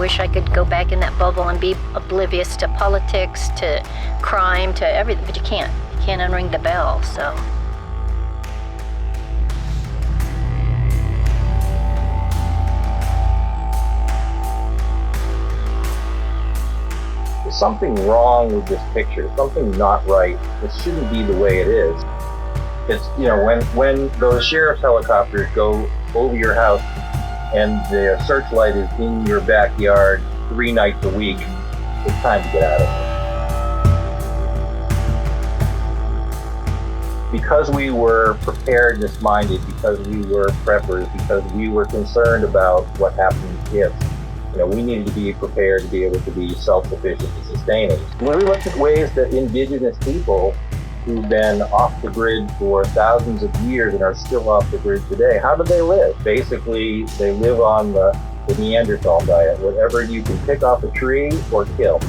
wish I could go back in that bubble and be oblivious to politics, to crime, to everything, but you can't. You can't unring the bell, so. There's something wrong with this picture, something not right. This shouldn't be the way it is. It's, you know, when those sheriff's helicopters go over your house and the searchlight is in your backyard 3 nights a week, it's time to get out of it. Because we were preparedness-minded, because we were preppers, because we were concerned about what happens if, you know, we needed to be prepared to be able to be self-sufficient and sustaining. When we looked at ways that indigenous people who've been off the grid for thousands of years and are still off the grid today, how do they live? Basically, they live on the Neanderthal diet, whatever you can pick off a tree or kill.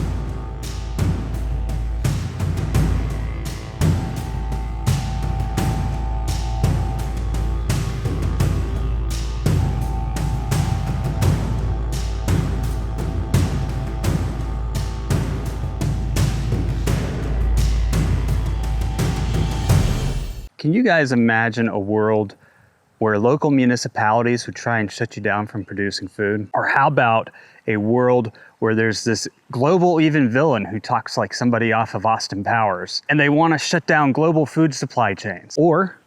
Can you guys imagine a world where local municipalities would try and shut you down from producing food? Or how about a world where there's this global even villain who talks like somebody off of Austin Powers and they want to shut down global food supply chains? Or,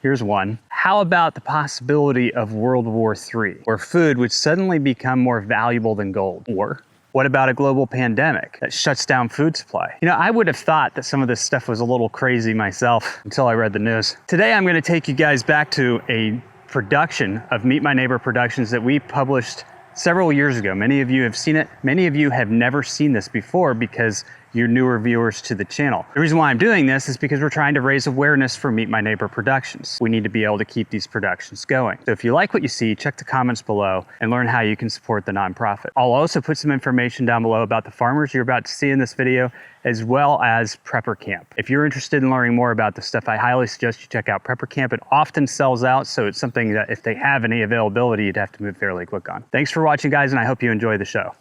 here's one, how about the possibility of World War III, where food would suddenly become more valuable than gold? Or, what about a global pandemic that shuts down food supply? You know, I would have thought that some of this stuff was a little crazy myself until I read the news. Today, I'm gonna take you guys back to a production of Meet My Neighbor Productions that we published several years ago. Many of you have seen it. Many of you have never seen this before because you're newer viewers to the channel. The reason why I'm doing this is because we're trying to raise awareness for Meet My Neighbor Productions. We need to be able to keep these productions going. So if you like what you see, check the comments below and learn how you can support the nonprofit. I'll also put some information down below about the farmers you're about to see in this video, as well as Prepper Camp. If you're interested in learning more about this stuff, I highly suggest you check out Prepper Camp. It often sells out, so it's something that if they have any availability, you'd have to move fairly quick on. Thanks for watching, guys, and I hope you enjoy the show.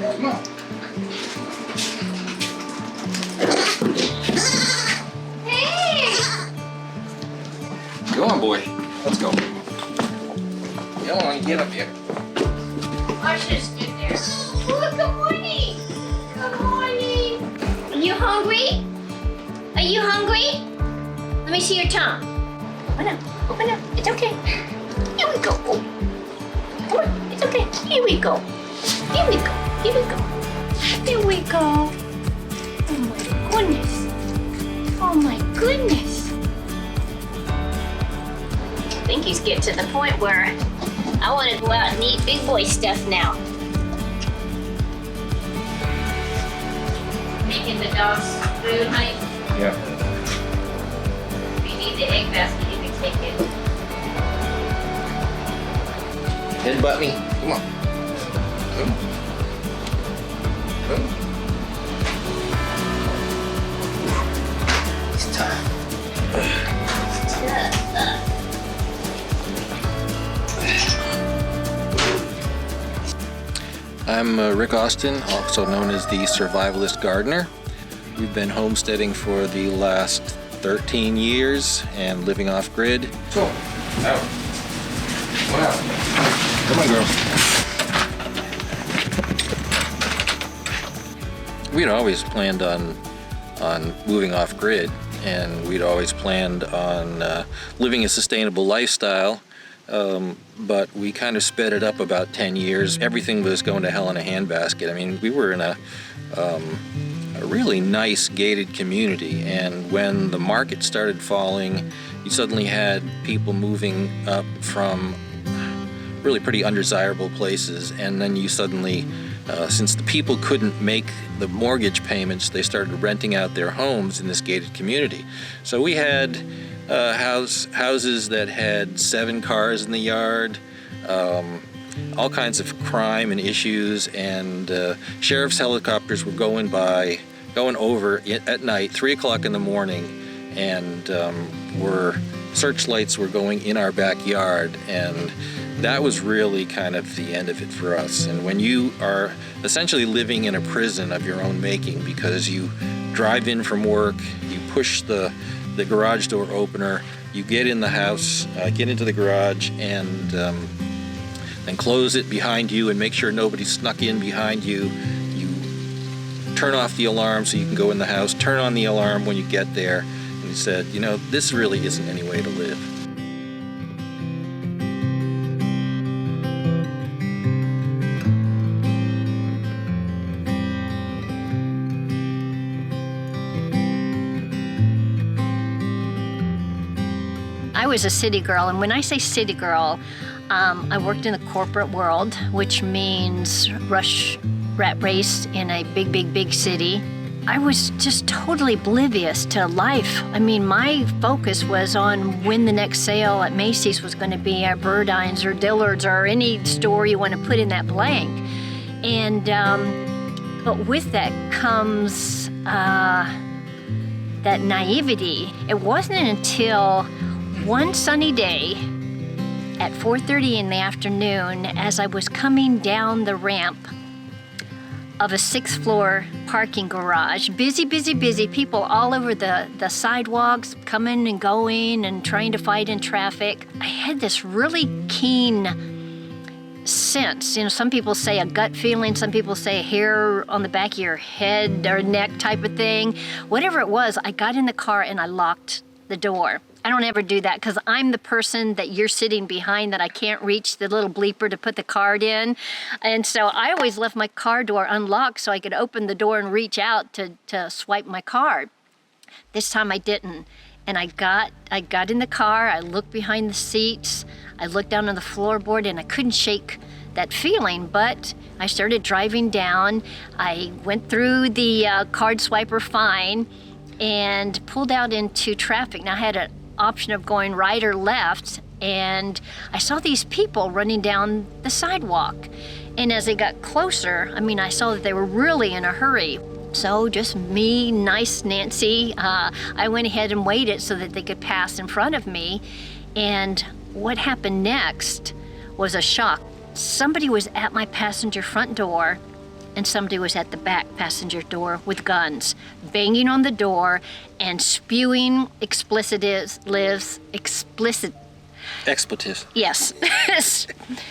Come on. Hey! Go on, boy. Let's go. Come on, get up here. I should have stood there. Oh, good morning. Good morning. Are you hungry? Are you hungry? Let me see your tongue. Open up. Open up. It's okay. Here we go. Oh. Come on. It's okay. Here we go. Here we go. Here we go. Here we go. Oh my goodness. Oh my goodness. I think he's getting to the point where I want to go out and eat big boy stuff now. Making the dogs food, honey. Yeah. If you need the egg basket, you can take it. Headbutt me. Come on. Come. Come. It's time. I'm Rick Austin, also known as the Survivalist Gardener. We've been homesteading for the last 13 years and living off-grid. So, out. Wow. Come on, girl. We'd always planned on moving off-grid, and we'd always planned on living a sustainable lifestyle. But we kind of sped it up about 10 years. Everything was going to hell in a handbasket. I mean, we were in a really nice gated community, and when the market started falling, you suddenly had people moving up from really pretty undesirable places, and then you suddenly, since the people couldn't make the mortgage payments, they started renting out their homes in this gated community. So we had houses that had 7 cars in the yard, all kinds of crime and issues, and sheriff's helicopters were going over at night, 3 o'clock in the morning, and were searchlights were going in our backyard, and that was really kind of the end of it for us. And when you are essentially living in a prison of your own making, because you drive in from work, you push the garage door opener, you get in the house, get into the garage, and close it behind you and make sure nobody snuck in behind you. You turn off the alarm so you can go in the house, turn on the alarm when you get there, and you said, you know, this really isn't any way to live. I was a city girl, and when I say city girl, I worked in the corporate world, which means rush, rat race in a big city. I was just totally oblivious to life. I mean, my focus was on when the next sale at Macy's was going to be, at Burdines or Dillard's or any store you want to put in that blank. And but with that comes that naivety. It wasn't until one sunny day at 4:30 in the afternoon, as I was coming down the ramp of a 6th floor parking garage, busy, people all over the sidewalks, coming and going and trying to fight in traffic. I had this really keen sense. You know, some people say a gut feeling, some people say a hair on the back of your head or neck type of thing. Whatever it was, I got in the car and I locked the door. I don't ever do that because I'm the person that you're sitting behind that I can't reach the little bleeper to put the card in. And so I always left my car door unlocked so I could open the door and reach out to swipe my card. This time I didn't. And I got in the car, I looked behind the seats, I looked down on the floorboard, and I couldn't shake that feeling, but I started driving down. I went through the card swiper fine and pulled out into traffic. Now I had an option of going right or left, and I saw these people running down the sidewalk. And as they got closer, I mean, I saw that they were really in a hurry. So just me, nice Nancy, I went ahead and waited so that they could pass in front of me. And what happened next was a shock. Somebody was at my passenger front door, and somebody was at the back passenger door with guns, banging on the door and spewing expletives. Yes.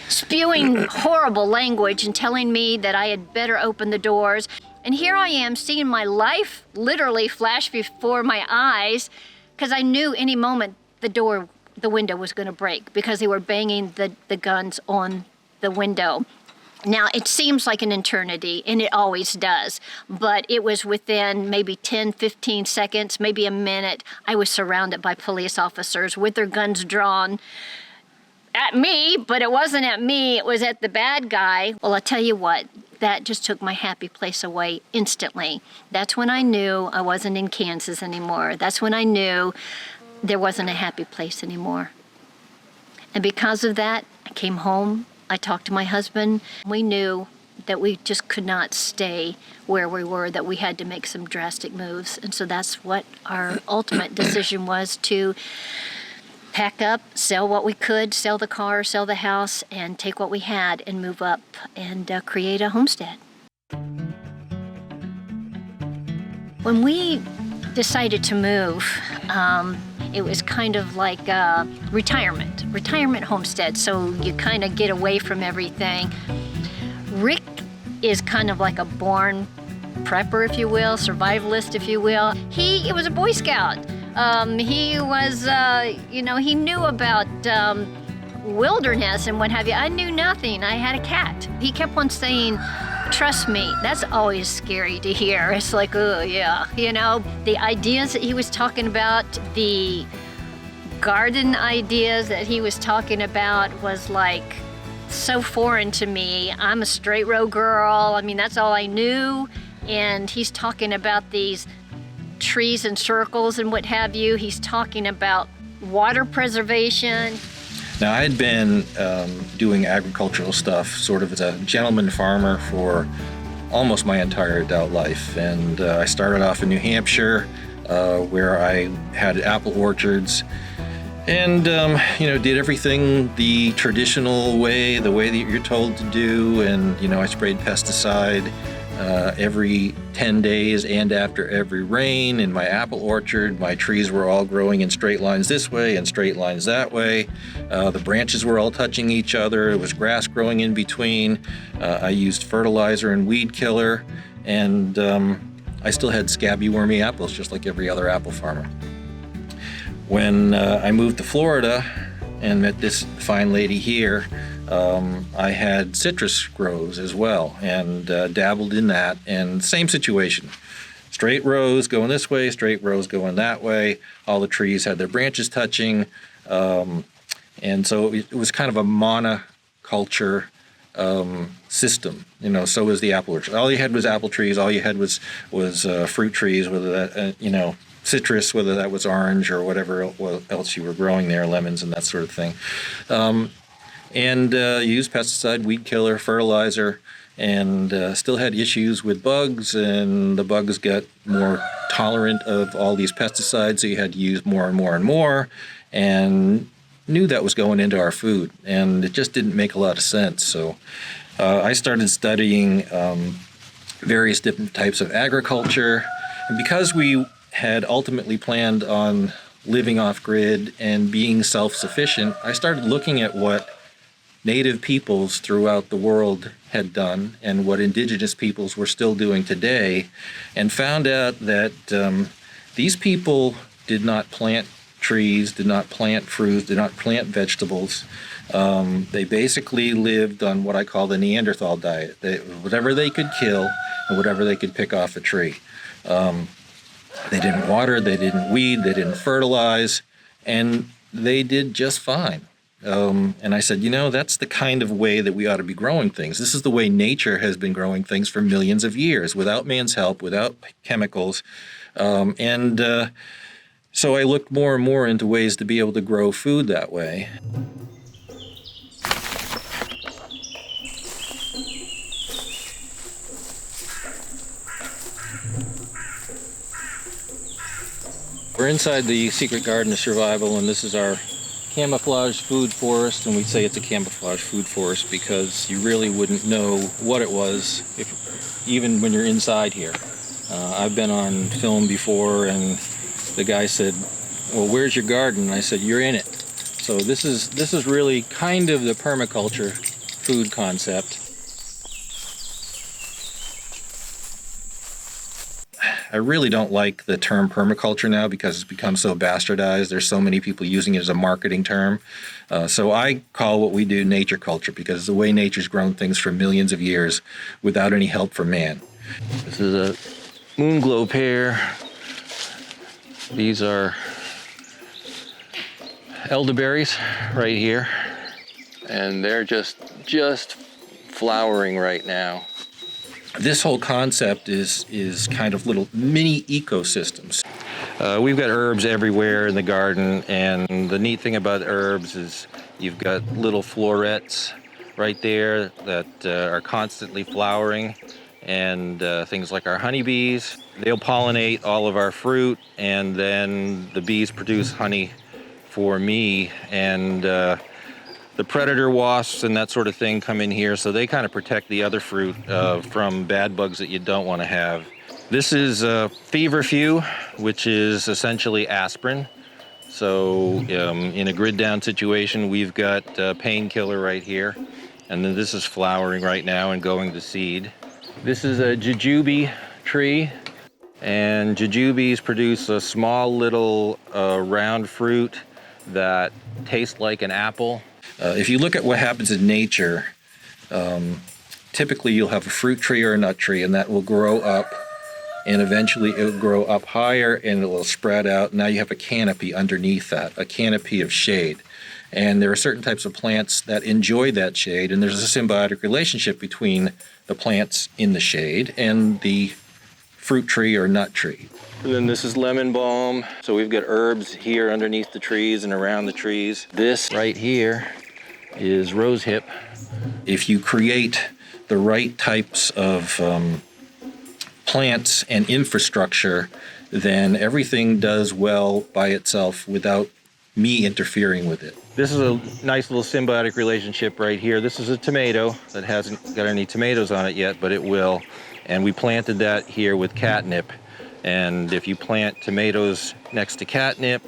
Spewing horrible language and telling me that I had better open the doors. And here I am seeing my life literally flash before my eyes, because I knew any moment the window was going to break because they were banging the guns on the window. Now, it seems like an eternity, and it always does, but it was within maybe 10, 15 seconds, maybe a minute. I was surrounded by police officers with their guns drawn at me, but it wasn't at me, it was at the bad guy. Well, I'll tell you what, that just took my happy place away instantly. That's when I knew I wasn't in Kansas anymore. That's when I knew there wasn't a happy place anymore. And because of that, I came home. I talked to my husband. We knew that we just could not stay where we were, that we had to make some drastic moves. And so that's what our ultimate decision was, to pack up, sell what we could, sell the car, sell the house, and take what we had and move up and create a homestead. When we decided to move, it was kind of like retirement homestead, so you kind of get away from everything. Rick is kind of like a born prepper, if you will, survivalist, if you will. He was a Boy Scout. He was, he knew about wilderness and what have you. I knew nothing. I had a cat. He kept on saying, trust me. That's always scary to hear. It's like, oh, yeah. The ideas that he was talking about, the garden ideas that he was talking about was like so foreign to me. I'm a straight row girl. I mean, that's all I knew. And he's talking about these trees and circles and what have you. He's talking about water preservation. Now, I had been doing agricultural stuff sort of as a gentleman farmer for almost my entire adult life. And I started off in New Hampshire, where I had apple orchards. And, did everything the traditional way, the way that you're told to do. And, I sprayed pesticide every 10 days and after every rain. In my apple orchard, my trees were all growing in straight lines this way and straight lines that way. The branches were all touching each other. There was grass growing in between. I used fertilizer and weed killer. And I still had scabby, wormy apples, just like every other apple farmer. When I moved to Florida and met this fine lady here, I had citrus grows as well and dabbled in that. And same situation. Straight rows going this way, straight rows going that way. All the trees had their branches touching. And so it was kind of a monoculture system. So was the apple orchard. All you had was apple trees. All you had was fruit trees, whether that, citrus, whether that was orange or whatever else you were growing there, lemons and that sort of thing. And used pesticide, weed killer, fertilizer, and still had issues with bugs, and the bugs got more tolerant of all these pesticides, so you had to use more and more and more, and knew that was going into our food, and it just didn't make a lot of sense. So I started studying various different types of agriculture, and because we had ultimately planned on living off-grid and being self-sufficient, I started looking at what native peoples throughout the world had done and what indigenous peoples were still doing today, and found out that these people did not plant trees, did not plant fruits, did not plant vegetables. They basically lived on what I call the Neanderthal diet. Whatever they could kill and whatever they could pick off a tree. They didn't water, they didn't weed, they didn't fertilize, and they did just fine. And I said, that's the kind of way that we ought to be growing things. This is the way nature has been growing things for millions of years, without man's help, without chemicals. So I looked more and more into ways to be able to grow food that way. We're inside the Secret Garden of Survival, and this is our camouflage food forest, and we'd say it's a camouflage food forest because you really wouldn't know what it was even when you're inside here. I've been on film before, and the guy said, "Well, where's your garden?" And I said, "You're in it." So this is really kind of the permaculture food concept. I really don't like the term permaculture now because it's become so bastardized. There's so many people using it as a marketing term. So I call what we do nature culture because it's the way nature's grown things for millions of years without any help from man. This is a moonglow pear. These are elderberries right here. And they're just flowering right now. This whole concept is kind of little mini ecosystems. We've got herbs everywhere in the garden, and the neat thing about herbs is you've got little florets right there that are constantly flowering, and things like our honeybees. They'll pollinate all of our fruit, and then the bees produce honey for me, and the predator wasps and that sort of thing come in here, so they kind of protect the other fruit from bad bugs that you don't want to have. This is feverfew, which is essentially aspirin. So in a grid down situation, we've got painkiller right here, and then this is flowering right now and going to seed. This is a jujube tree, and jujubes produce a small little round fruit that tastes like an apple. If you look at what happens in nature, typically you'll have a fruit tree or a nut tree, and that will grow up, and eventually it will grow up higher and it will spread out. Now you have a canopy underneath that, a canopy of shade. And there are certain types of plants that enjoy that shade, and there's a symbiotic relationship between the plants in the shade and the fruit tree or nut tree. And then this is lemon balm. So we've got herbs here underneath the trees and around the trees. This right here is rosehip. If you create the right types of plants and infrastructure, then everything does well by itself without me interfering with it. This is a nice little symbiotic relationship right here. This is a tomato that hasn't got any tomatoes on it yet, but it will. And we planted that here with catnip. And if you plant tomatoes next to catnip,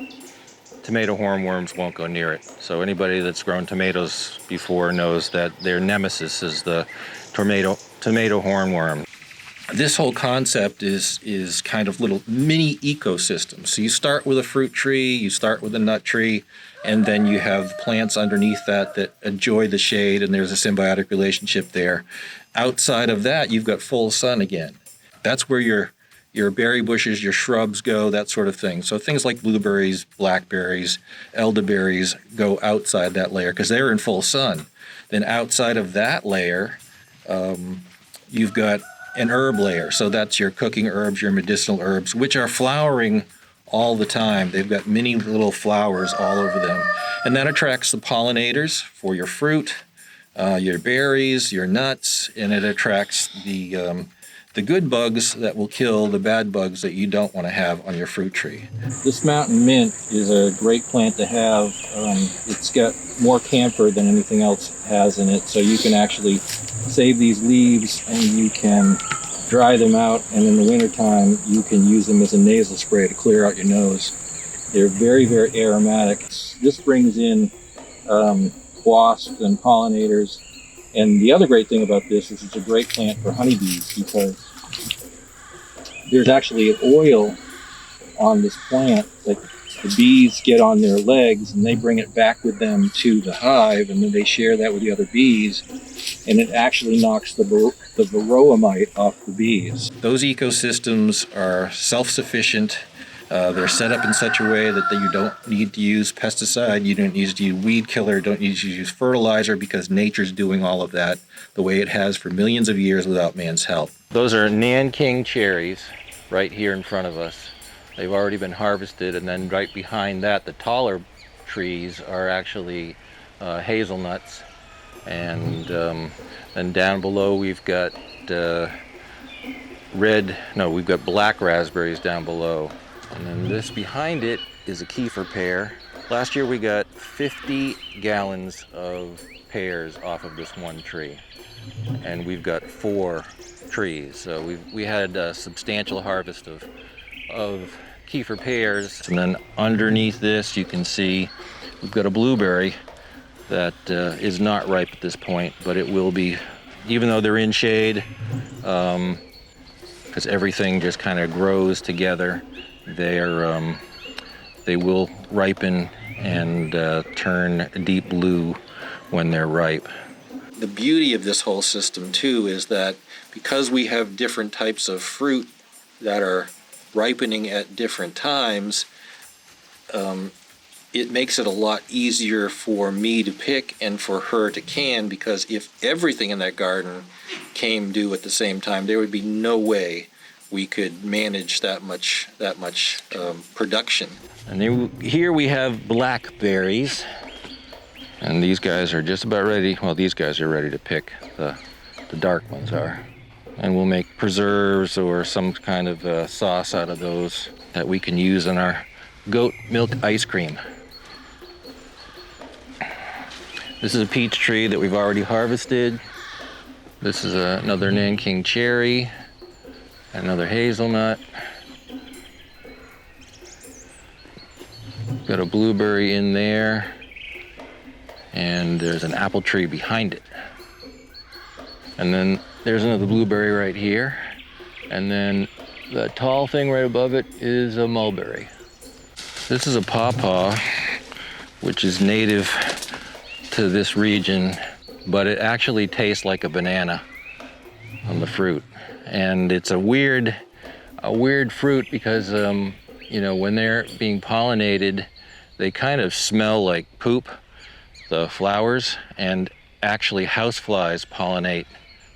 tomato hornworms won't go near it. So anybody that's grown tomatoes before knows that their nemesis is the tomato hornworm. This whole concept is kind of little mini ecosystems. So you start with a fruit tree, you start with a nut tree, and then you have plants underneath that enjoy the shade, and there's a symbiotic relationship there. Outside of that, you've got full sun again. That's where your berry bushes, your shrubs go, that sort of thing. So things like blueberries, blackberries, elderberries go outside that layer because they're in full sun. Then outside of that layer, you've got an herb layer. So that's your cooking herbs, your medicinal herbs, which are flowering all the time. They've got many little flowers all over them. And that attracts the pollinators for your fruit, your berries, your nuts, and it attracts the good bugs that will kill the bad bugs that you don't want to have on your fruit tree. This mountain mint is a great plant to have. It's got more camphor than anything else has in it, so you can actually save these leaves and you can dry them out, and in the wintertime you can use them as a nasal spray to clear out your nose. They're very, very aromatic. This brings in wasps and pollinators. And the other great thing about this is it's a great plant for honeybees because there's actually an oil on this plant that the bees get on their legs and they bring it back with them to the hive, and then they share that with the other bees, and it actually knocks the varroa mite off the bees. Those ecosystems are self-sufficient. They're set up in such a way that you don't need to use pesticide, you don't need to use weed killer, don't need to use fertilizer, because nature's doing all of that the way it has for millions of years without man's help. Those are Nanking cherries right here in front of us. They've already been harvested, and then right behind that, the taller trees are actually hazelnuts. And then down below we've got we've got black raspberries down below. And then this behind it is a kefir pear. Last year we got 50 gallons of pears off of this one tree. And we've got 4 trees. So we had a substantial harvest of kefir pears. And then underneath this you can see we've got a blueberry that is not ripe at this point, but it will be, even though they're in shade, because everything just kind of grows together. They will ripen and turn deep blue when they're ripe. The beauty of this whole system too is that because we have different types of fruit that are ripening at different times, it makes it a lot easier for me to pick and for her to can, because if everything in that garden came due at the same time, there would be no way we could manage that much production. And here we have blackberries, and these guys are just about ready. Well, these guys are ready to pick. The dark ones are. And we'll make preserves or some kind of sauce out of those that we can use in our goat milk ice cream. This is a peach tree that we've already harvested. This is another Nanking cherry, another hazelnut. Got a blueberry in there, and there's an apple tree behind it. And then there's another blueberry right here, and then the tall thing right above it is a mulberry. This is a pawpaw, which is native to this region, but it actually tastes like a banana on the fruit. And it's a weird fruit because when they're being pollinated, they kind of smell like poop, the flowers, and actually houseflies pollinate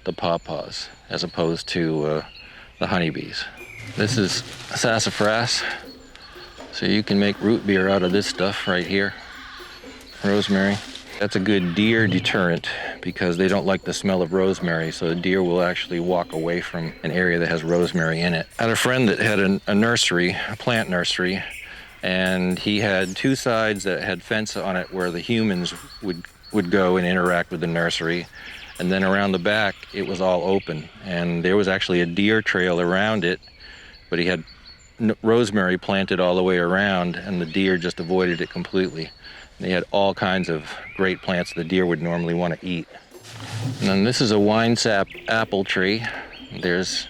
the pawpaws as opposed to the honeybees. This is sassafras, so you can make root beer out of this stuff right here. Rosemary. That's a good deer deterrent because they don't like the smell of rosemary, so the deer will actually walk away from an area that has rosemary in it. I had a friend that had a nursery, a plant nursery, And he had two sides that had fence on it where the humans would go and interact with the nursery. And then around the back, it was all open. And there was actually a deer trail around it, but he had rosemary planted all the way around, and the deer just avoided it completely. And they had all kinds of great plants the deer would normally want to eat. And then this is a wine sap apple tree. There's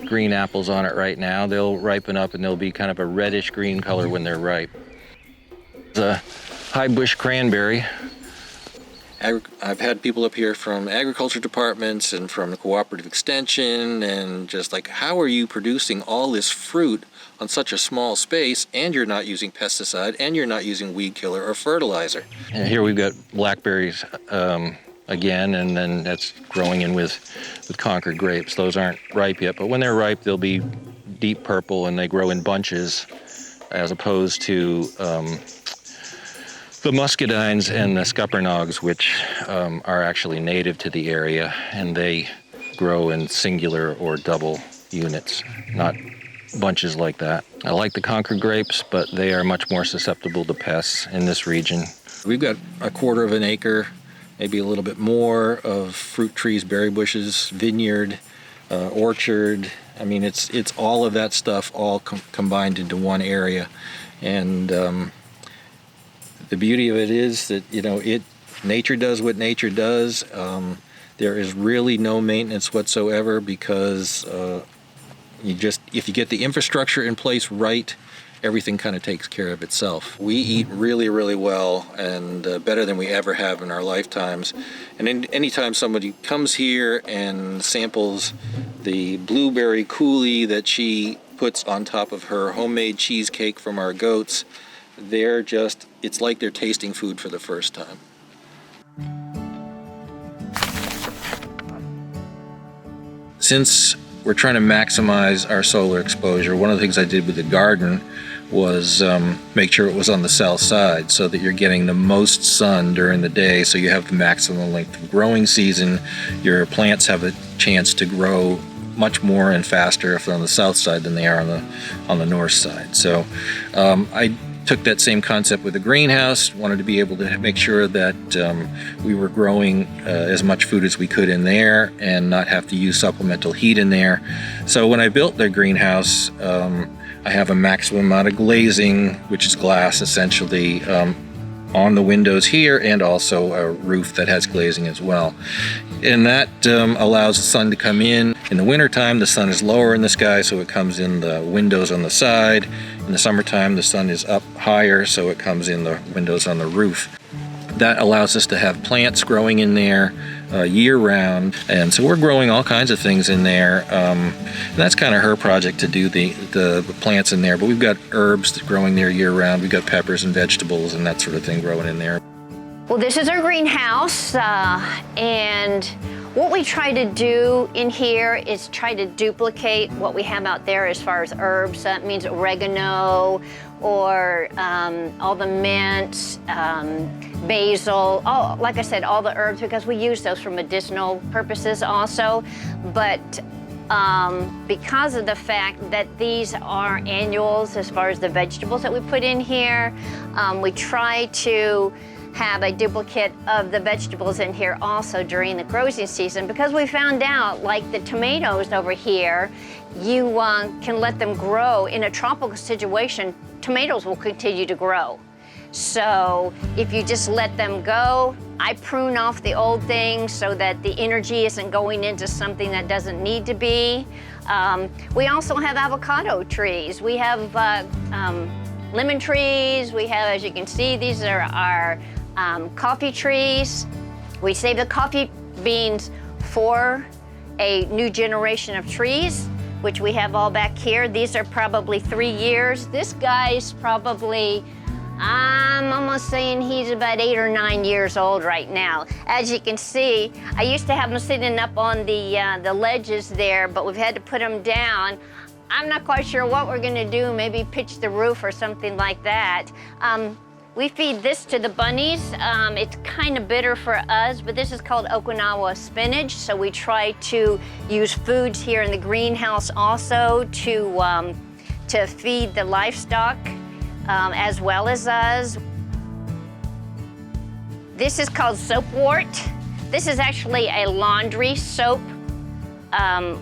green apples on it right now. They'll ripen up and they'll be kind of a reddish green color when they're ripe. It's a high bush cranberry. I've had people up here from agriculture departments and from the cooperative extension, and just like, how are you producing all this fruit on such a small space, and you're not using pesticide, and you're not using weed killer or fertilizer? And here we've got blackberries again, and then that's growing in with Concord grapes. Those aren't ripe yet, but when they're ripe, they'll be deep purple and they grow in bunches, as opposed to the muscadines and the scuppernongs, which are actually native to the area, and they grow in singular or double units, not bunches like that. I like the Concord grapes, but they are much more susceptible to pests in this region. We've got a quarter of an acre, maybe a little bit more, of fruit trees, berry bushes, vineyard, orchard. I mean, it's all of that stuff all combined into one area. And the beauty of it is that, you know, nature does what nature does. There is really no maintenance whatsoever, because if you get the infrastructure in place right, everything kind of takes care of itself. We eat really, really well, and better than we ever have in our lifetimes. And anytime somebody comes here and samples the blueberry coulis that she puts on top of her homemade cheesecake from our goats, it's like they're tasting food for the first time. Since we're trying to maximize our solar exposure, one of the things I did with the garden was make sure it was on the south side, so that you're getting the most sun during the day, so you have the maximum length of growing season. Your plants have a chance to grow much more and faster if they're on the south side than they are on the north side. So I took that same concept with the greenhouse, wanted to be able to make sure that we were growing as much food as we could in there and not have to use supplemental heat in there. So when I built the greenhouse, I have a maximum amount of glazing, which is glass essentially, on the windows here, and also a roof that has glazing as well. And that allows the sun to come in. In the wintertime, the sun is lower in the sky, so it comes in the windows on the side. In the summertime, the sun is up higher, so it comes in the windows on the roof. That allows us to have plants growing in there year-round, and so we're growing all kinds of things in there. And that's kind of her project, to do the plants in there, but we've got herbs growing there year-round. We've got peppers and vegetables and that sort of thing growing in there. Well, this is our greenhouse, and what we try to do in here is try to duplicate what we have out there as far as herbs. That means oregano, or all the mint, basil, like I said, all the herbs, because we use those for medicinal purposes also. But because of the fact that these are annuals as far as the vegetables that we put in here, we try to have a duplicate of the vegetables in here also during the growing season, because we found out, like the tomatoes over here, you can let them grow in a tropical situation. Tomatoes will continue to grow. So if you just let them go, I prune off the old things so that the energy isn't going into something that doesn't need to be. We also have avocado trees. We have lemon trees. We have, as you can see, these are our coffee trees. We save the coffee beans for a new generation of trees, which we have all back here. These are probably 3 years. This guy's probably, I'm almost saying he's about 8 or 9 years old right now. As you can see, I used to have them sitting up on the ledges there, but we've had to put them down. I'm not quite sure what we're gonna do, maybe pitch the roof or something like that. We feed this to the bunnies. It's kind of bitter for us, but this is called Okinawa spinach. So we try to use foods here in the greenhouse also to feed the livestock. as well as us. This is called soapwort. This is actually a laundry soap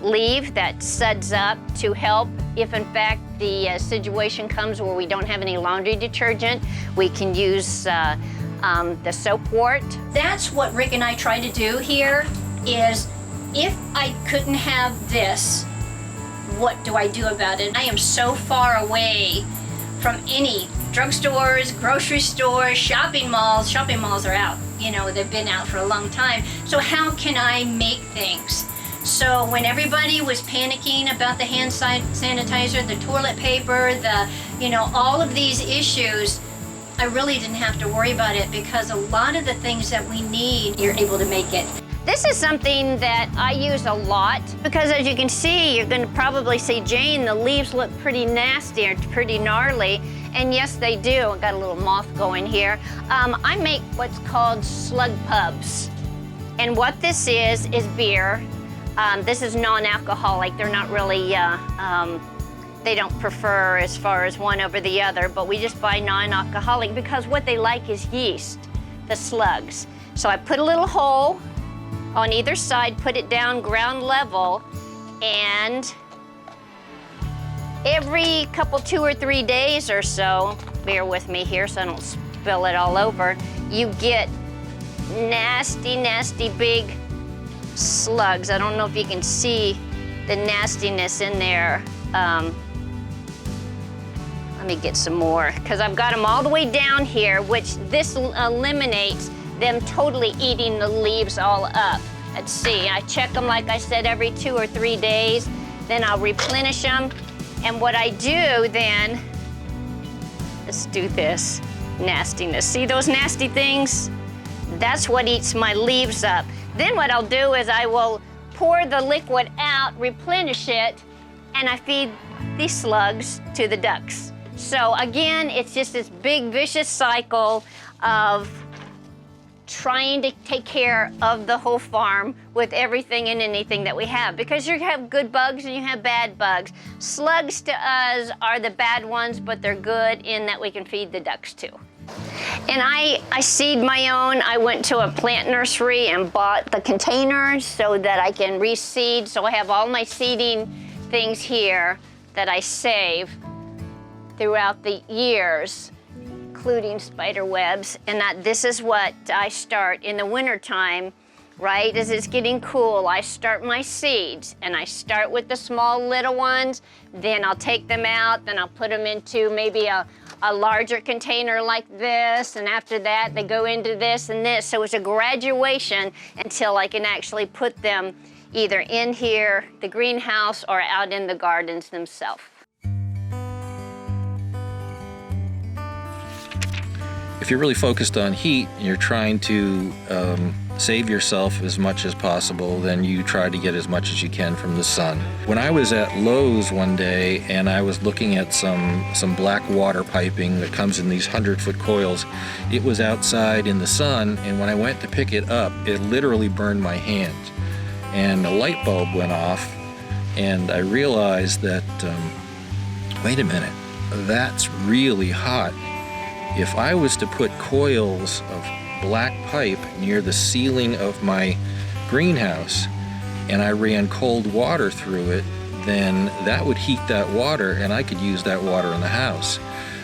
leaf that suds up to help if in fact the situation comes where we don't have any laundry detergent. We can use the soapwort. That's what Rick and I try to do here is if I couldn't have this, what do I do about it? I am so far away from any drugstores, grocery stores, shopping malls. Shopping malls are out. You know, they've been out for a long time. So how can I make things? So when everybody was panicking about the hand sanitizer, the toilet paper, all of these issues, I really didn't have to worry about it because a lot of the things that we need, you're able to make it. This is something that I use a lot because as you can see, you're gonna probably see, Jane, the leaves look pretty nasty or pretty gnarly. And yes, they do. I've got a little moth going here. I make what's called slug pubs. And what this is beer. This is non-alcoholic. They're not really, they don't prefer as far as one over the other, but we just buy non-alcoholic because what they like is yeast, the slugs. So I put a little hole on either side, put it down ground level, and every couple, 2 or 3 days or so, bear with me here so I don't spill it all over, you get nasty, nasty big slugs. I don't know if you can see the nastiness in there. Let me get some more, because I've got them all the way down here, which this eliminates them totally eating the leaves all up. Let's see, I check them, like I said, every 2 or 3 days. Then I'll replenish them. And what I do then, let's do this, nastiness. See those nasty things? That's what eats my leaves up. Then what I'll do is I will pour the liquid out, replenish it, and I feed these slugs to the ducks. So again, it's just this big vicious cycle of trying to take care of the whole farm with everything and anything that we have, because you have good bugs and you have bad bugs. Slugs to us are the bad ones, but they're good in that we can feed the ducks too. And I seed my own. I went to a plant nursery and bought the containers so that I can reseed. So I have all my seeding things here that I save throughout the years, including spider webs, and this is what I start in the wintertime, right? As it's getting cool, I start my seeds, and I start with the small little ones, then I'll take them out, then I'll put them into maybe a larger container like this, and after that, they go into this and this. So it's a graduation until I can actually put them either in here, the greenhouse, or out in the gardens themselves. If you're really focused on heat and you're trying to save yourself as much as possible, then you try to get as much as you can from the sun. When I was at Lowe's one day and I was looking at some black water piping that comes in these 100-foot coils, it was outside in the sun, and when I went to pick it up, it literally burned my hand. And a light bulb went off, and I realized that, wait a minute, that's really hot. If I was to put coils of black pipe near the ceiling of my greenhouse and I ran cold water through it, then that would heat that water and I could use that water in the house.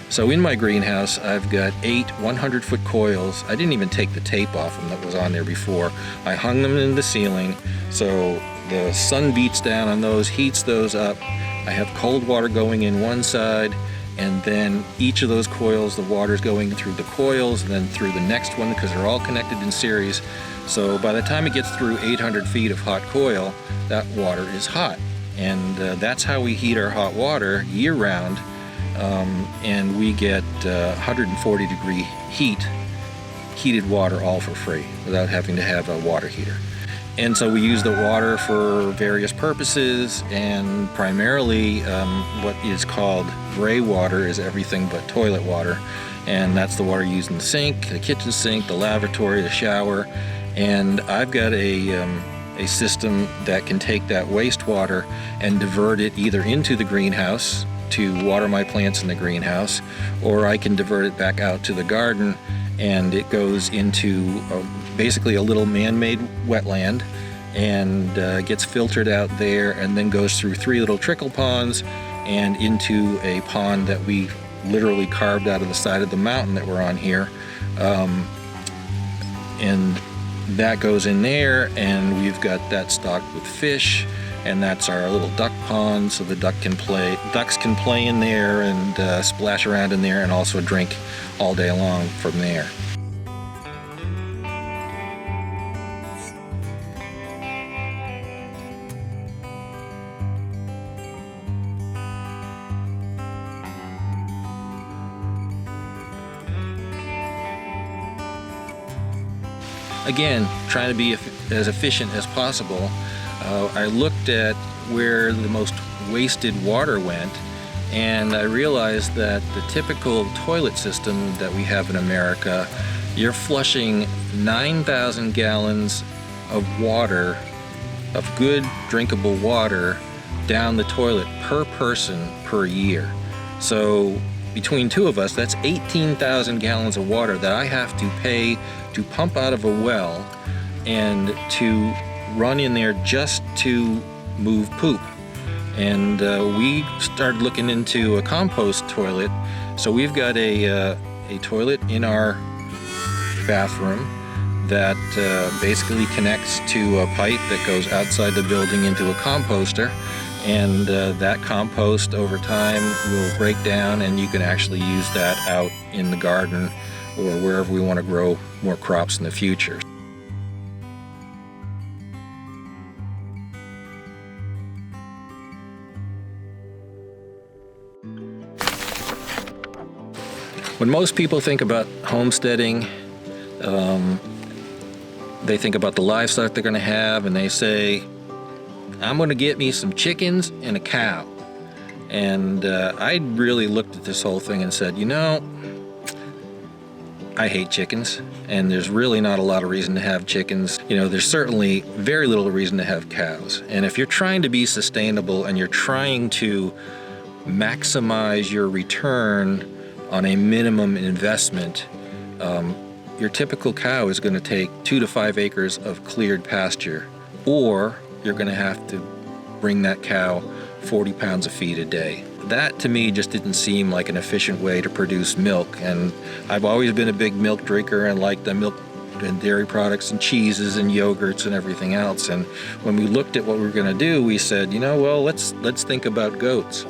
So in my greenhouse, I've got 8 100-foot coils. I didn't even take the tape off them that was on there before. I hung them in the ceiling so the sun beats down on those, heats those up. I have cold water going in one side, and then each of those coils, the water's going through the coils and then through the next one because they're all connected in series. So by the time it gets through 800 feet of hot coil, that water is hot. And that's how we heat our hot water year round. And we get 140 degree heated water all for free without having to have a water heater. And so we use the water for various purposes, and primarily what is called gray water is everything but toilet water. And that's the water used in the sink, the kitchen sink, the lavatory, the shower. And I've got a system that can take that wastewater and divert it either into the greenhouse to water my plants in the greenhouse, or I can divert it back out to the garden, and it goes into basically a little man-made wetland and gets filtered out there, and then goes through 3 little trickle ponds and into a pond that we literally carved out of the side of the mountain that we're on here. And that goes in there, and we've got that stocked with fish, and that's our little duck pond, so the ducks can play in there and splash around in there, and also drink all day long from there. Again, trying to be as efficient as possible. I looked at where the most wasted water went, and I realized that the typical toilet system that we have in America, you're flushing 9,000 gallons of water, of good drinkable water, down the toilet per person per year. So between 2 of us, that's 18,000 gallons of water that I have to pay to pump out of a well and to run in there just to move poop. And we started looking into a compost toilet. So we've got a toilet in our bathroom that basically connects to a pipe that goes outside the building into a composter. And that compost over time will break down, and you can actually use that out in the garden or wherever we want to grow more crops in the future. When most people think about homesteading, they think about the livestock they're going to have, and they say, I'm going to get me some chickens and a cow. And I really looked at this whole thing and said, you know, I hate chickens, and there's really not a lot of reason to have chickens. You know, there's certainly very little reason to have cows. And if you're trying to be sustainable and you're trying to maximize your return on a minimum investment, your typical cow is going to take 2 to 5 acres of cleared pasture, or you're going to have to bring that cow 40 pounds of feed a day. That to me just didn't seem like an efficient way to produce milk, and I've always been a big milk drinker and like the milk and dairy products and cheeses and yogurts and everything else. And when we looked at what we were going to do, we said, you know, well, let's think about goats.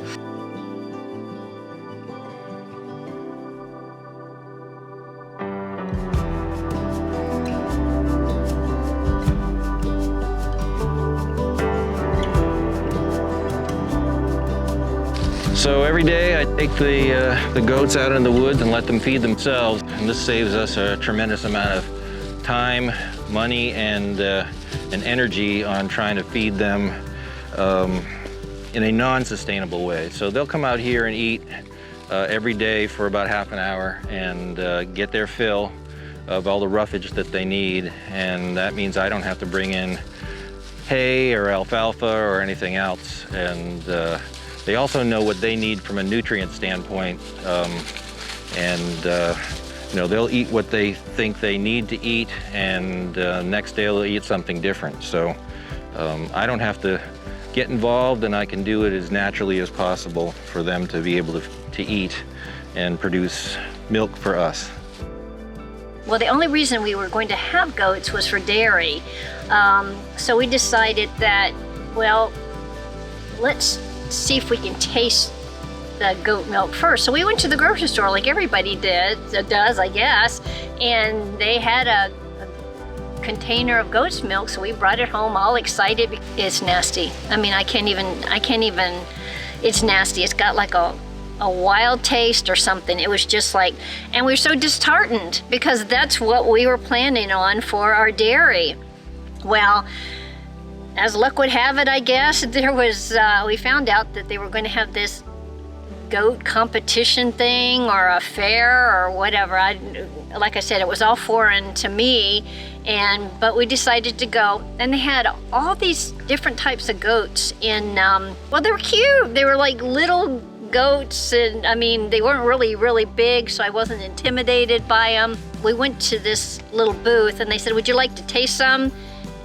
So every day I take the goats out in the woods and let them feed themselves, and this saves us a tremendous amount of time, money, and energy on trying to feed them in a non-sustainable way. So they'll come out here and eat every day for about half an hour and get their fill of all the roughage that they need, and that means I don't have to bring in hay or alfalfa or anything else. And they also know what they need from a nutrient standpoint, and you know, they'll eat what they think they need to eat, and next day they'll eat something different. So I don't have to get involved, and I can do it as naturally as possible for them to be able to eat and produce milk for us. Well, the only reason we were going to have goats was for dairy. So we decided that, well, let's see if we can taste the goat milk first. So we went to the grocery store like everybody does, I guess, and they had a container of goat's milk, so we brought it home all excited. It's nasty. I mean, I can't even, it's nasty. It's got like a wild taste or something. It was just like, and we were so disheartened because that's what we were planning on for our dairy. Well, as luck would have it, I guess, there was, we found out that they were going to have this goat competition thing or a fair or whatever. Like I said, it was all foreign to me, but we decided to go, and they had all these different types of goats in, well, they were cute. They were like little goats, and I mean, they weren't really big, so I wasn't intimidated by them. We went to this little booth and they said, would you like to taste some?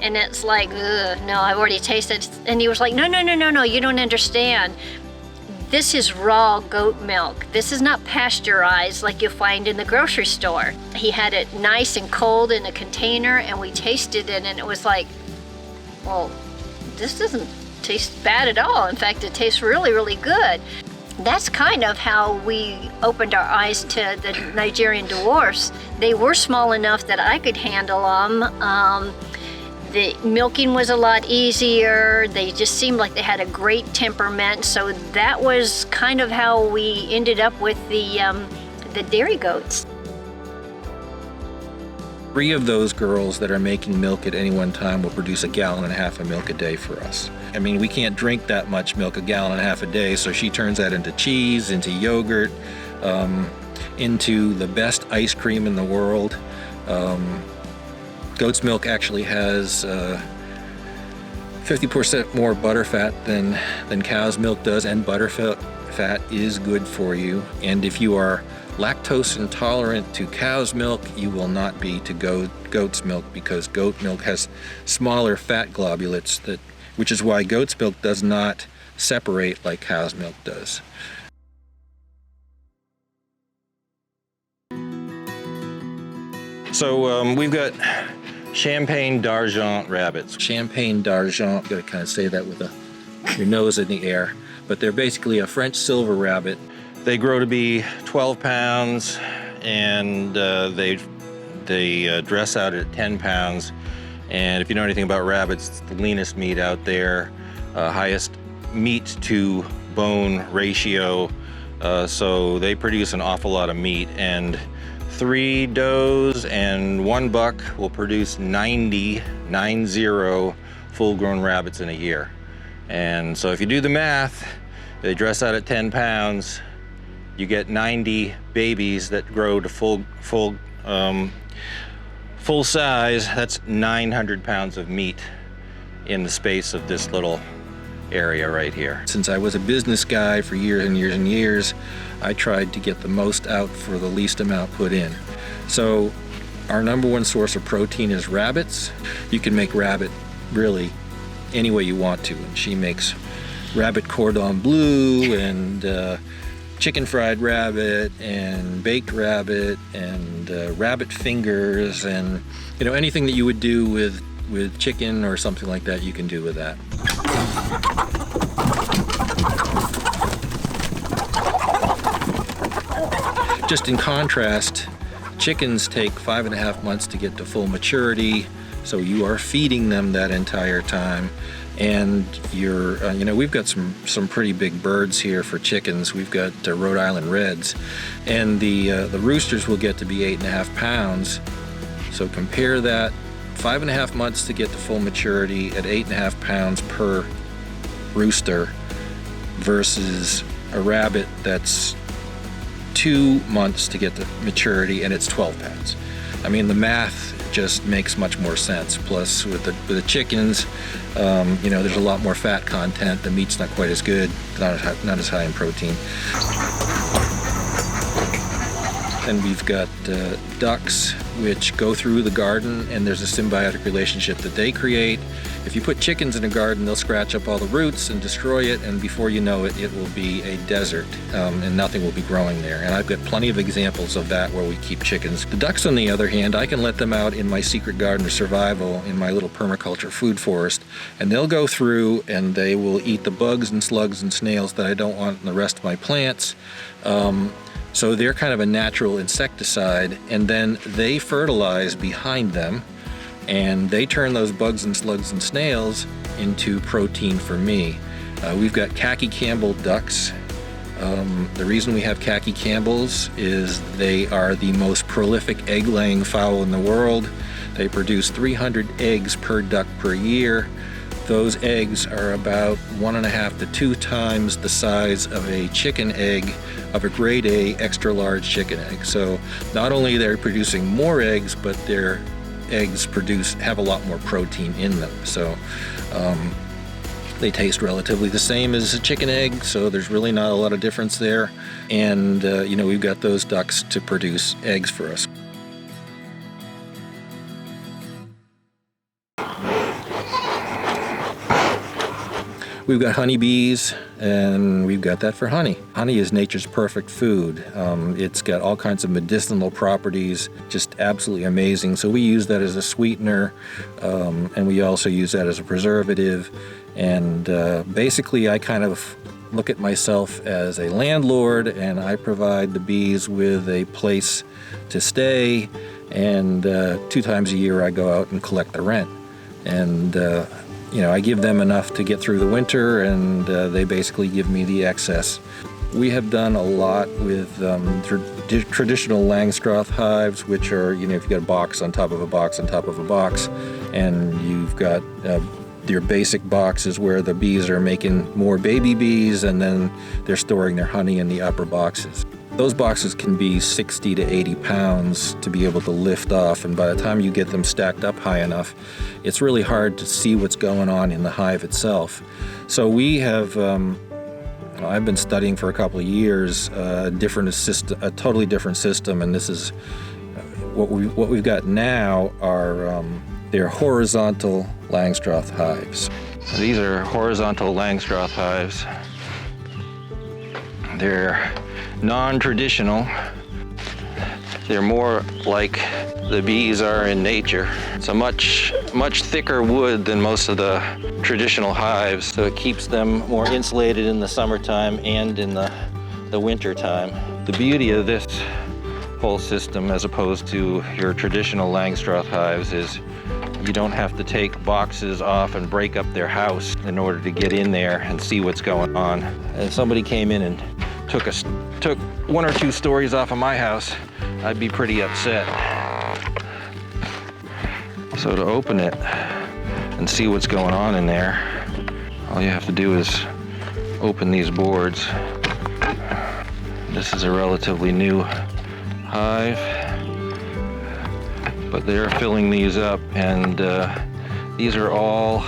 And it's like, ugh, no, I've already tasted. And he was like, no, you don't understand. This is raw goat milk. This is not pasteurized like you find in the grocery store. He had it nice and cold in a container, and we tasted it, and it was like, well, this doesn't taste bad at all. In fact, it tastes really good. That's kind of how we opened our eyes to the Nigerian dwarfs. They were small enough that I could handle them. The milking was a lot easier. They just seemed like they had a great temperament. So that was kind of how we ended up with the dairy goats. 3 of those girls that are making milk at any one time will produce 1.5 gallons of milk a day for us. I mean, we can't drink that much milk, 1.5 gallons a day, so she turns that into cheese, into yogurt, into the best ice cream in the world. Goat's milk actually has 50% more butterfat than cow's milk does, and butterfat is good for you. And if you are lactose intolerant to cow's milk, you will not be to goat's milk, because goat milk has smaller fat globulates, which is why goat's milk does not separate like cow's milk does. So we've got Champagne d'Argent rabbits. Champagne d'Argent, you gotta kind of say that with your nose in the air, but they're basically a French silver rabbit. They grow to be 12 pounds, and they dress out at 10 pounds. And if you know anything about rabbits, it's the leanest meat out there, highest meat to bone ratio. So they produce an awful lot of meat, and 3 does and 1 buck will produce 90 full-grown rabbits in a year. And so if you do the math, they dress out at 10 pounds, you get 90 babies that grow to full size. That's 900 pounds of meat in the space of this little area right here. Since I was a business guy for years and years and years, I tried to get the most out for the least amount put in. So our number one source of protein is rabbits. You can make rabbit really any way you want to, and she makes rabbit cordon bleu and chicken fried rabbit and baked rabbit and rabbit fingers, and anything that you would do with chicken or something like that, you can do with that. Just in contrast, chickens take 5.5 months to get to full maturity, so you are feeding them that entire time. And we've got some pretty big birds here for chickens. We've got Rhode Island Reds, and the roosters will get to be 8.5 pounds. So compare that, 5.5 months to get to full maturity at 8.5 pounds per rooster versus a rabbit that's 2 months to get to maturity and it's 12 pounds. I mean, the math just makes much more sense. Plus, with the chickens, there's a lot more fat content. The meat's not quite as good, not as high in protein. And we've got ducks, which go through the garden, and there's a symbiotic relationship that they create. If you put chickens in a garden, they'll scratch up all the roots and destroy it, and before you know it, it will be a desert, and nothing will be growing there. And I've got plenty of examples of that where we keep chickens. The ducks, on the other hand, I can let them out in my Secret Garden of Survival, in my little permaculture food forest, and they'll go through and they will eat the bugs and slugs and snails that I don't want in the rest of my plants. So they're kind of a natural insecticide, and then they fertilize behind them, and they turn those bugs and slugs and snails into protein for me. We've got khaki Campbell ducks. The reason we have khaki Campbells is they are the most prolific egg-laying fowl in the world. They produce 300 eggs per duck per year. Those eggs are about 1.5 to 2 times the size of a chicken egg, of a grade A extra large chicken egg. So not only they're producing more eggs, but their eggs have a lot more protein in them. So They taste relatively the same as a chicken egg, so there's really not a lot of difference there. And, we've got those ducks to produce eggs for us. We've got honeybees, and we've got that for honey. Honey is nature's perfect food. It's got all kinds of medicinal properties, just absolutely amazing. So we use that as a sweetener, and we also use that as a preservative. And basically, I kind of look at myself as a landlord, and I provide the bees with a place to stay. And 2 times a year, I go out and collect the rent. And I give them enough to get through the winter, and they basically give me the excess. We have done a lot with traditional Langstroth hives, which are, if you've got a box on top of a box on top of a box, and you've got your basic boxes where the bees are making more baby bees, and then they're storing their honey in the upper boxes. Those boxes can be 60 to 80 pounds to be able to lift off, and by the time you get them stacked up high enough, it's really hard to see what's going on in the hive itself. So we have, I've been studying for a couple of years a totally different system, and this is what we've got now are they're horizontal Langstroth hives. These are horizontal Langstroth hives. They're non-traditional. They're more like the bees are in nature. It's a much thicker wood than most of the traditional hives, so it keeps them more insulated in the summertime and in the winter time. The beauty of this whole system, as opposed to your traditional Langstroth hives, is you don't have to take boxes off and break up their house in order to get in there and see what's going on. If somebody came in and took 1 or 2 stories off of my house, I'd be pretty upset. So to open it and see what's going on in there, all you have to do is open these boards. This is a relatively new hive, but they're filling these up, and these are all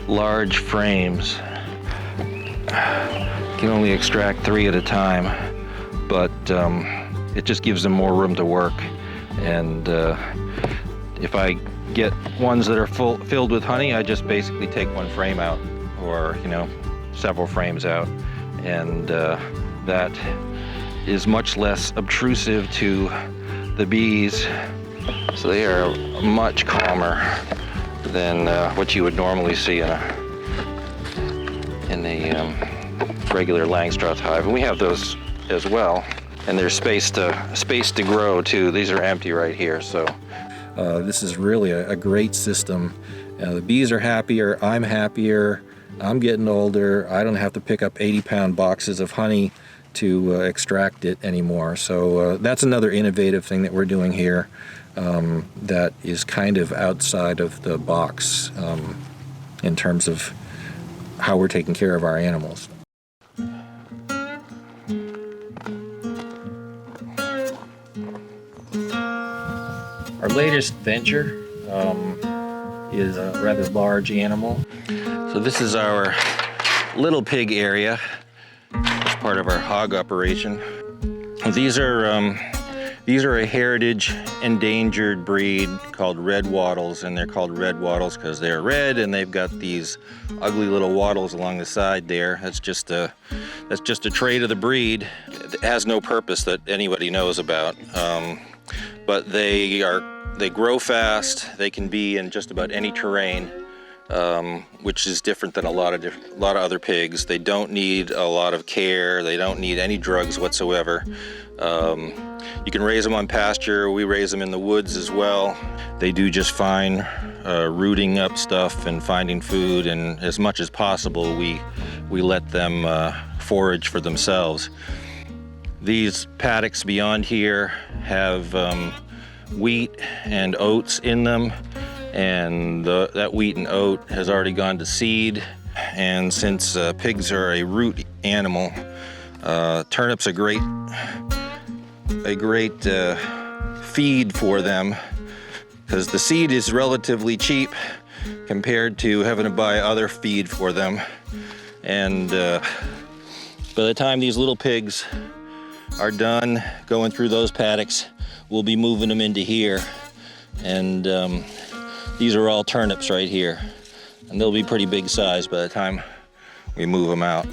large frames. You can only extract 3 at a time, but it just gives them more room to work. And if I get ones that are filled with honey, I just basically take 1 frame out, or several frames out, and that is much less obtrusive to the bees, so they are much calmer than what you would normally see in a regular Langstroth hive. And we have those as well, and there's space to grow too. These are empty right here, so this is really a great system. The bees are happier, I'm happier, I'm getting older, I don't have to pick up 80-pound boxes of honey to extract it anymore. So that's another innovative thing that we're doing here that is kind of outside of the box in terms of how we're taking care of our animals. Our latest venture is a rather large animal. So this is our little pig area as part of our hog operation. These are a heritage endangered breed called red wattles, and they're called red wattles because they're red and they've got these ugly little wattles along the side there. That's just a trait of the breed. It has no purpose that anybody knows about, but they grow fast. They can be in just about any terrain, which is different than a lot of other pigs. They don't need a lot of care. They don't need any drugs whatsoever. You can raise them on pasture. We raise them in the woods as well. They do just fine rooting up stuff and finding food, and as much as possible we let them forage for themselves. These paddocks beyond here have wheat and oats in them, and that wheat and oat has already gone to seed. And since pigs are a root animal, turnips a great feed for them, because the seed is relatively cheap compared to having to buy other feed for them. And by the time these little pigs are done going through those paddocks, we'll be moving them into here. And these are all turnips right here. And they'll be pretty big size by the time we move them out.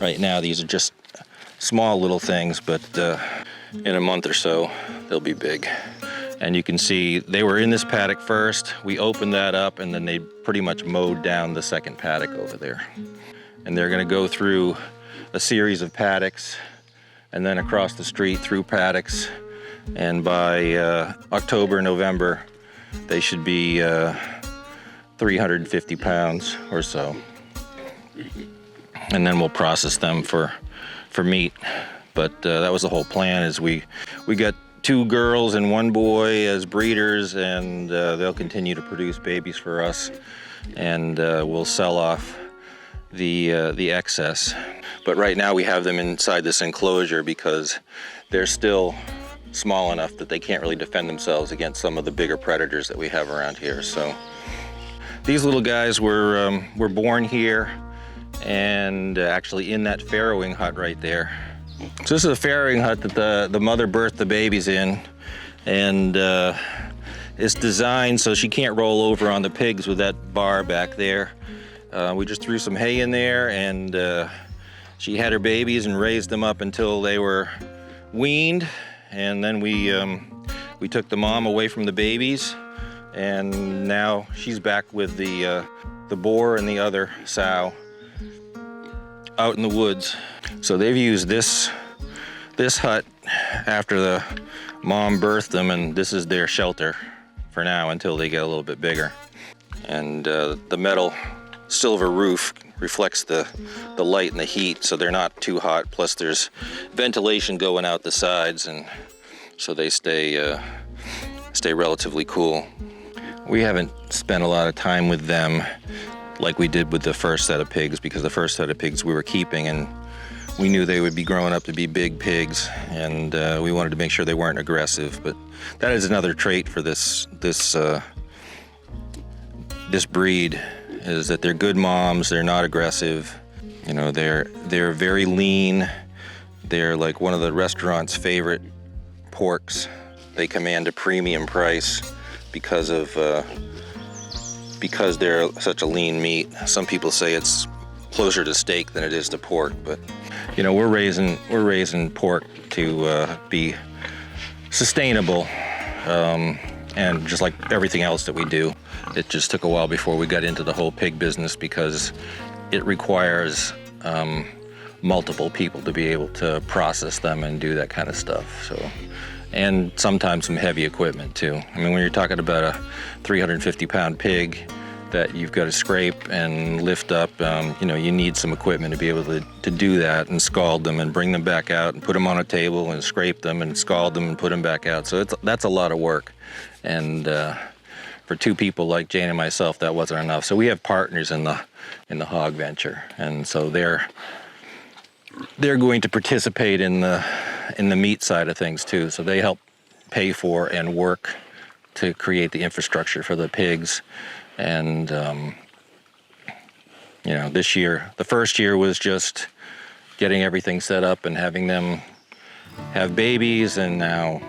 Right now, these are just small little things, but in a month or so, they'll be big. And you can see they were in this paddock first. We opened that up, and then they pretty much mowed down the second paddock over there. And they're gonna go through a series of paddocks, and then across the street through paddocks. And by October, November, they should be 350 pounds or so. And then we'll process them for meat. But that was the whole plan, is we got 2 girls and 1 boy as breeders, and they'll continue to produce babies for us, and we'll sell off the excess. But right now we have them inside this enclosure because they're still small enough that they can't really defend themselves against some of the bigger predators that we have around here. So these little guys were born here, and actually in that farrowing hut right there. So this is a farrowing hut that the mother birthed the babies in, and it's designed so she can't roll over on the pigs with that bar back there. We just threw some hay in there, and she had her babies and raised them up until they were weaned, and then we took the mom away from the babies, and now she's back with the boar and the other sow out in the woods. So they've used this hut after the mom birthed them, and this is their shelter for now until they get a little bit bigger. And the metal silver roof reflects the light and the heat, so they're not too hot. Plus there's ventilation going out the sides, and so they stay relatively cool. We haven't spent a lot of time with them like we did with the first set of pigs, because the first set of pigs we were keeping, and we knew they would be growing up to be big pigs, and we wanted to make sure they weren't aggressive. But that is another trait for this breed, is that they're good moms. They're not aggressive. You know, they're very lean. They're like one of the restaurant's favorite porks. They command a premium price because they're such a lean meat. Some people say it's closer to steak than it is to pork, but you know, we're raising pork to be sustainable, and just like everything else that we do, it just took a while before we got into the whole pig business, because it requires multiple people to be able to process them and do that kind of stuff. So, and sometimes some heavy equipment too. I mean, when you're talking about a 350-pound pig that you've got to scrape and lift up, you know, you need some equipment to be able to do that, and scald them and bring them back out and put them on a table and scrape them and scald them and put them back out. So that's a lot of work. And for 2 people like Jane and myself, that wasn't enough. So we have partners in the hog venture, and so they're going to participate in the meat side of things too. So they help pay for and work to create the infrastructure for the pigs. And you know, this year, the first year was just getting everything set up and having them have babies, and now,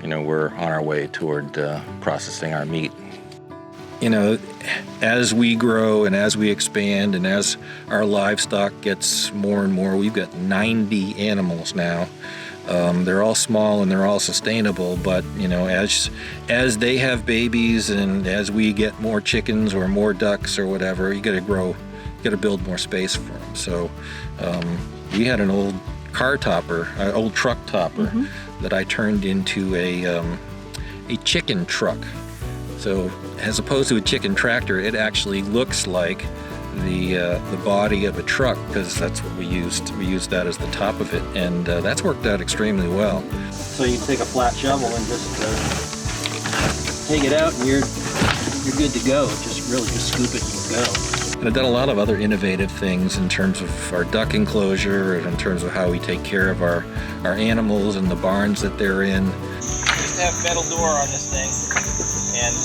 you know, we're on our way toward processing our meat. You know, as we grow and as we expand and as our livestock gets more and more, we've got 90 animals now. They're all small and they're all sustainable, but you know, as they have babies and as we get more chickens or more ducks or whatever, you got to build more space for them. So we had an old car topper, an old truck topper, that I turned into a chicken truck. So as opposed to a chicken tractor, it actually looks like the body of a truck, because that's what we used. We used that as the top of it, and that's worked out extremely well. So you take a flat shovel and just take it out, and you're good to go. Just scoop it and go. And I've done a lot of other innovative things in terms of our duck enclosure, and in terms of how we take care of our animals and the barns that they're in. Just have metal door on this thing, and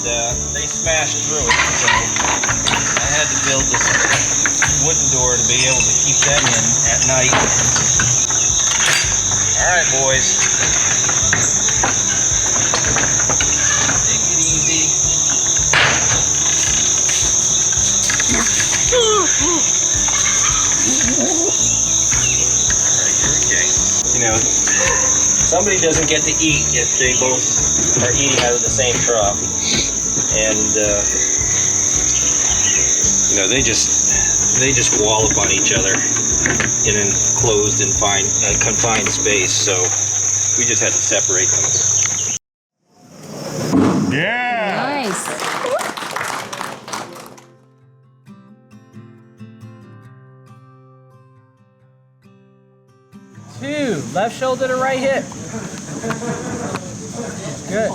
they smashed through it, so I had to build this wooden door to be able to keep them in at night. All right, boys. Take it easy. You're okay. You know, somebody doesn't get to eat if they both are eating out of the same trough, and you know, they just wallop on each other in an enclosed and confined space. So we just had to separate them. Yeah! Nice. Two, left shoulder to right hip. Good.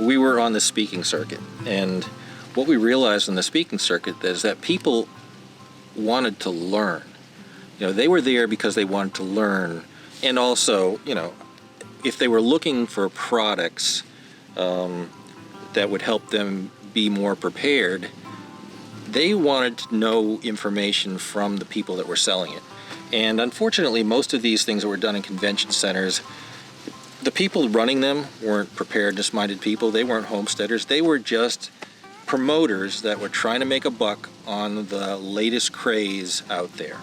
We were on the speaking circuit, and what we realized on the speaking circuit is that people wanted to learn. You know, they were there because they wanted to learn, and also, you know, if they were looking for products that would help them be more prepared, they wanted to know information from the people that were selling it. And unfortunately, most of these things that were done in convention centers, the people running them weren't preparedness-minded people. They weren't homesteaders. They were just promoters that were trying to make a buck on the latest craze out there.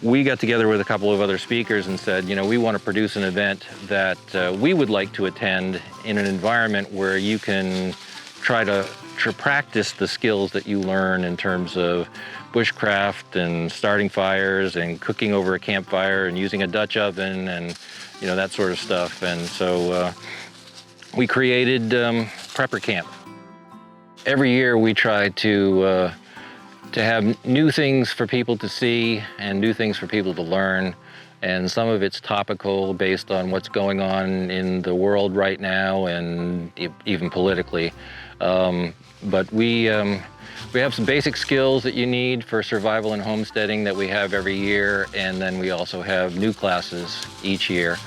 We got together with a couple of other speakers and said, you know, we want to produce an event that we would like to attend in an environment where you can try to practice the skills that you learn in terms of bushcraft and starting fires and cooking over a campfire and using a Dutch oven and, you know, that sort of stuff. And so we created Prepper Camp. Every year we try to have new things for people to see and new things for people to learn. And some of it's topical based on what's going on in the world right now and even politically. But we have some basic skills that you need for survival and homesteading that we have every year, and then we also have new classes each year.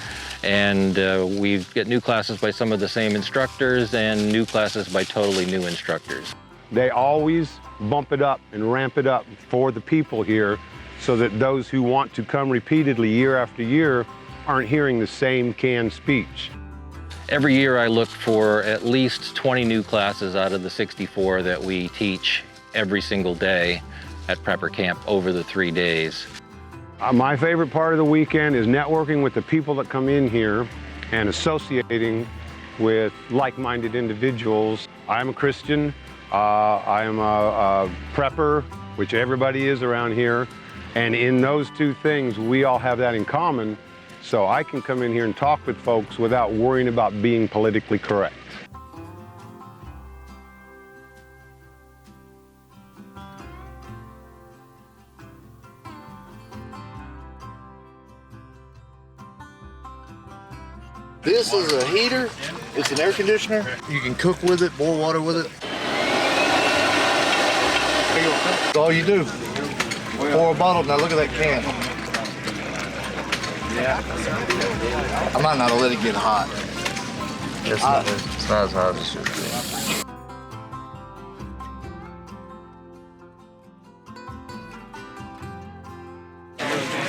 And we get new classes by some of the same instructors and new classes by totally new instructors. They always bump it up and ramp it up for the people here so that those who want to come repeatedly year after year aren't hearing the same canned speech. Every year I look for at least 20 new classes out of the 64 that we teach every single day at Prepper Camp over the 3 days. My favorite part of the weekend is networking with the people that come in here and associating with like-minded individuals. I'm a Christian, I'm a prepper, which everybody is around here, and in those two things we all have that in common. So I can come in here and talk with folks without worrying about being politically correct. This is a heater. It's an air conditioner. You can cook with it, boil water with it. That's all you do. Pour a bottle. Now look at that can. I might not have let it get hot. It's not as hot as it should be.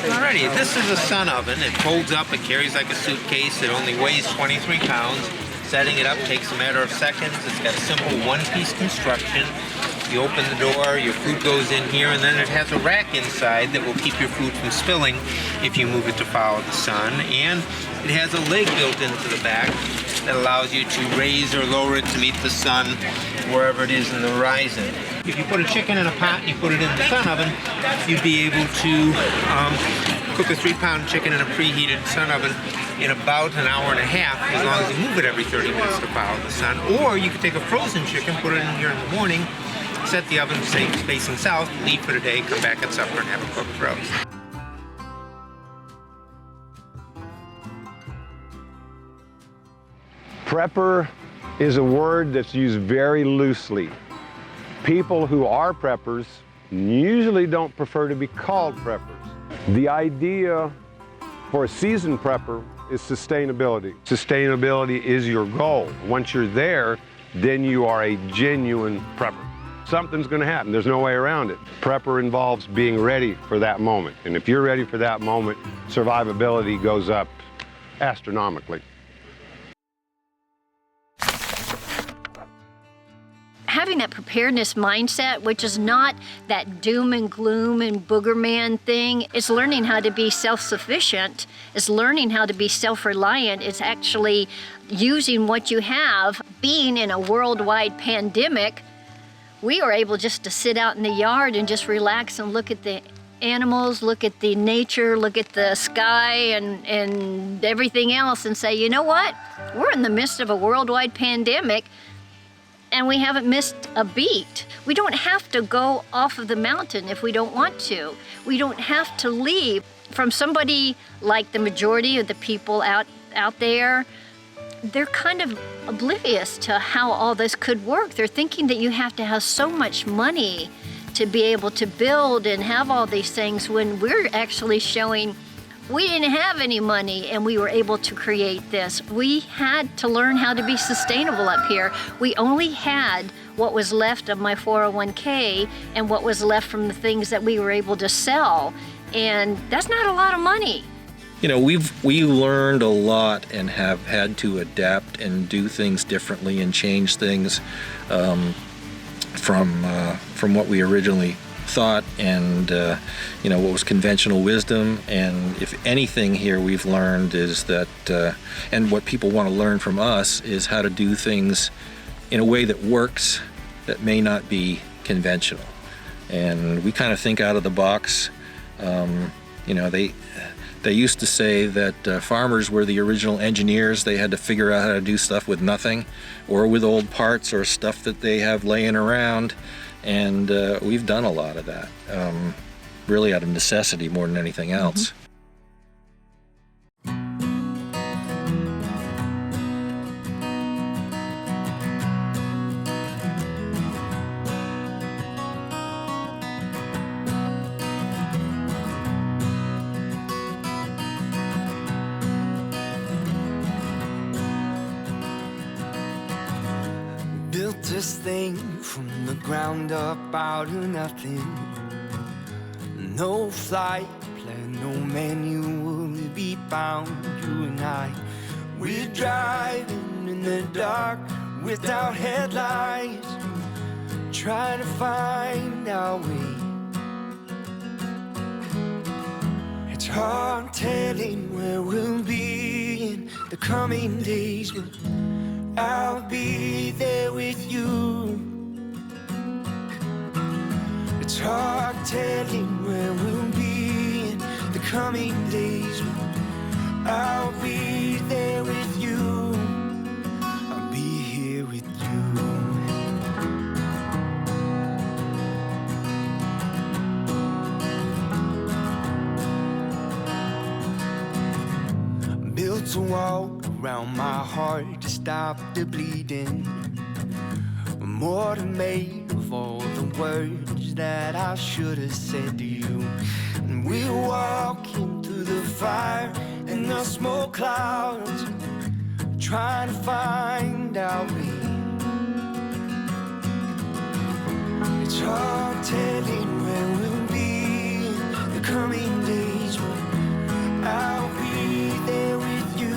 Alrighty, this is a sun oven. It folds up, it carries like a suitcase. It only weighs 23 pounds. Setting it up takes a matter of seconds. It's got a simple one-piece construction. You open the door, your food goes in here, and then it has a rack inside that will keep your food from spilling if you move it to follow the sun. And it has a leg built into the back that allows you to raise or lower it to meet the sun wherever it is in the horizon. If you put a chicken in a pot and you put it in the sun oven, you'd be able to cook a 3-pound chicken in a preheated sun oven in about an hour and a half, as long as you move it every 30 minutes to follow the sun. Or you could take a frozen chicken, put it in here in the morning, set the oven facing south, leave for the day, come back at supper and have a cooked roast. Prepper is a word that's used very loosely. People who are preppers usually don't prefer to be called preppers. The idea For a seasoned prepper, is sustainability. Sustainability is your goal. Once you're there, then you are a genuine prepper. Something's going to happen. There's no way around it. Prepper involves being ready for that moment. And if you're ready for that moment, survivability goes up astronomically. Having that preparedness mindset, which is not that doom and gloom and booger man thing, it's learning how to be self-sufficient, it's learning how to be self-reliant, it's actually using what you have. Being in a worldwide pandemic, we were able just to sit out in the yard and just relax and look at the animals, look at the nature, look at the sky and everything else and say, you know what? We're in the midst of a worldwide pandemic and we haven't missed a beat. We don't have to go off of the mountain if we don't want to. We don't have to leave. From somebody like the majority of the people out there, they're kind of oblivious to how all this could work. They're thinking that you have to have so much money to be able to build and have all these things, when we're actually showing we didn't have any money and we were able to create this. We had to learn how to be sustainable up here. We only had what was left of my 401k and what was left from the things that we were able to sell. And that's not a lot of money. You know, we learned a lot and have had to adapt and do things differently and change things from what we originally thought and you know, what was conventional wisdom. And if anything here we've learned is that and what people want to learn from us is how to do things in a way that works, that may not be conventional. And we kind of think out of the box. You know, they used to say that farmers were the original engineers. They had to figure out how to do stuff with nothing or with old parts or stuff that they have laying around. And we've done a lot of that, really out of necessity more than anything else. Built this thing from the ground up out of nothing. No flight plan, no manual to be bound. You and I, we're driving in the dark without headlights, trying to find our way. It's hard telling where we'll be in the coming days, but I'll be there with you. It's hard telling where we'll be in the coming days, but I'll be there with you. I'll be here with you. Built a wall around my heart to stop the bleeding. More than made of all the words that I should have said to you. And we're walking through the fire and the smoke clouds, trying to find our way. It's hard telling where we'll be in the coming days, but I'll be there with you.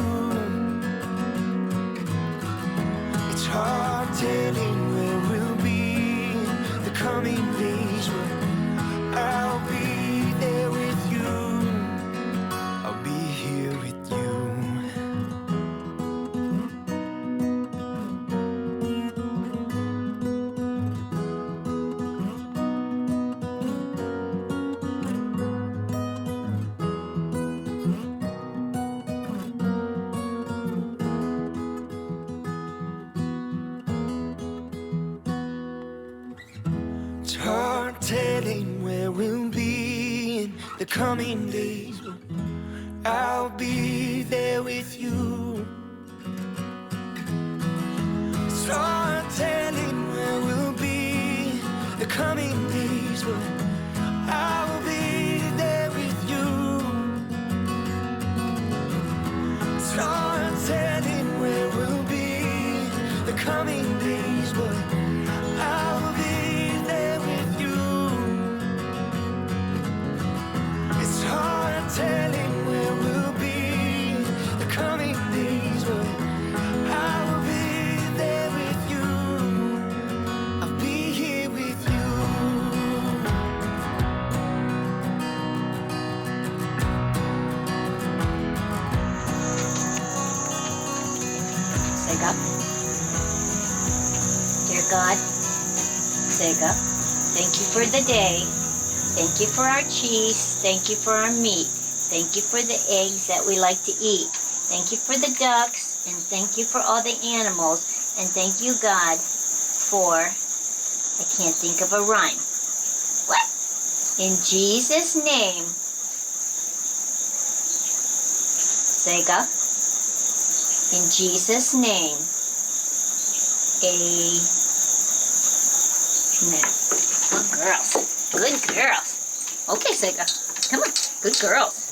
It's hard telling where we'll be in the coming days, but I'll be there with you. I'll be here with you. It's hard telling where we'll be in the coming days, but I'll be there with you. It's hard telling where we'll be in the coming days, but I'll be there with you. Sega. Dear God, Sega, thank you for the day. Thank you for our cheese. Thank you for our meat. Thank you for the eggs that we like to eat. Thank you for the ducks. And thank you for all the animals. And thank you, God, for, I can't think of a rhyme. What? In Jesus' name, Sega. In Jesus' name, amen. Good girls. Good girls. Okay, Sega. Come on. Good girls.